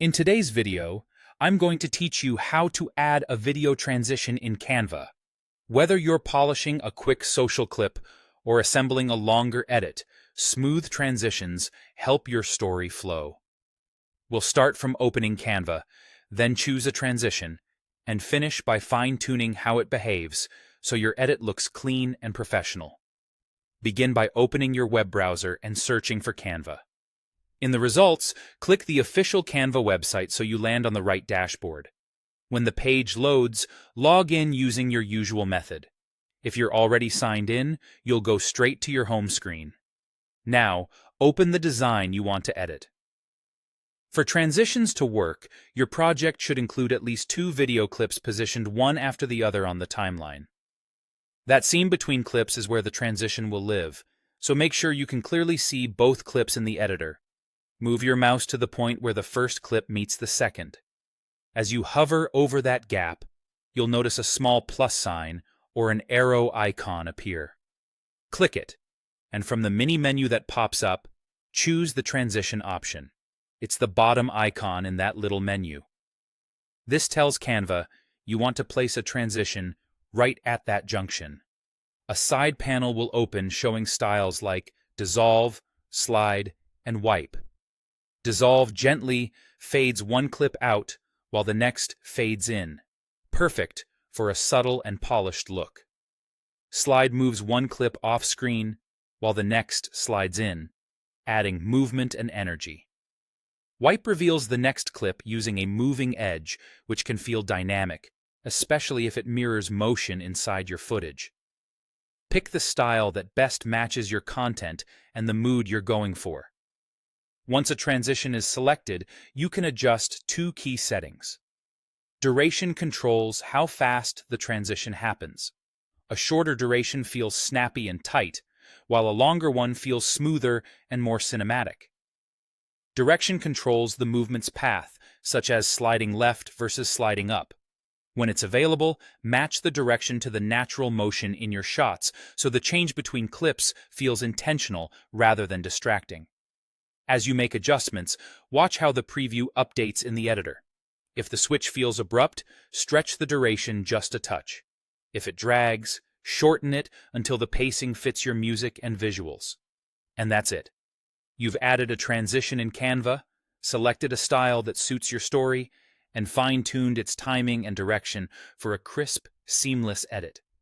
In today's video, I'm going to teach you how to add a video transition in Canva. Whether you're polishing a quick social clip or assembling a longer edit, smooth transitions help your story flow. We'll start from opening Canva, then choose a transition, and finish by fine-tuning how it behaves so your edit looks clean and professional. Begin by opening your web browser and searching for Canva. In the results, click the official Canva website so you land on the right dashboard. When the page loads, log in using your usual method. If you're already signed in, you'll go straight to your home screen. Now, open the design you want to edit. For transitions to work, your project should include at least 2 video clips positioned one after the other on the timeline. That seam between clips is where the transition will live, so make sure you can clearly see both clips in the editor. Move your mouse to the point where the first clip meets the second. As you hover over that gap, you'll notice a small plus sign or an arrow icon appear. Click it, and from the mini menu that pops up, choose the transition option. It's the bottom icon in that little menu. This tells Canva you want to place a transition right at that junction. A side panel will open showing styles like dissolve, slide, and wipe. Dissolve gently fades one clip out while the next fades in, perfect for a subtle and polished look. Slide moves one clip off screen while the next slides in, adding movement and energy. Wipe reveals the next clip using a moving edge, which can feel dynamic, especially if it mirrors motion inside your footage. Pick the style that best matches your content and the mood you're going for. Once a transition is selected, you can adjust 2 key settings. Duration controls how fast the transition happens. A shorter duration feels snappy and tight, while a longer one feels smoother and more cinematic. Direction controls the movement's path, such as sliding left versus sliding up. When it's available, match the direction to the natural motion in your shots, so the change between clips feels intentional rather than distracting. As you make adjustments, watch how the preview updates in the editor. If the switch feels abrupt, stretch the duration just a touch. If it drags, shorten it until the pacing fits your music and visuals. And that's it. You've added a transition in Canva, selected a style that suits your story, and fine-tuned its timing and direction for a crisp, seamless edit.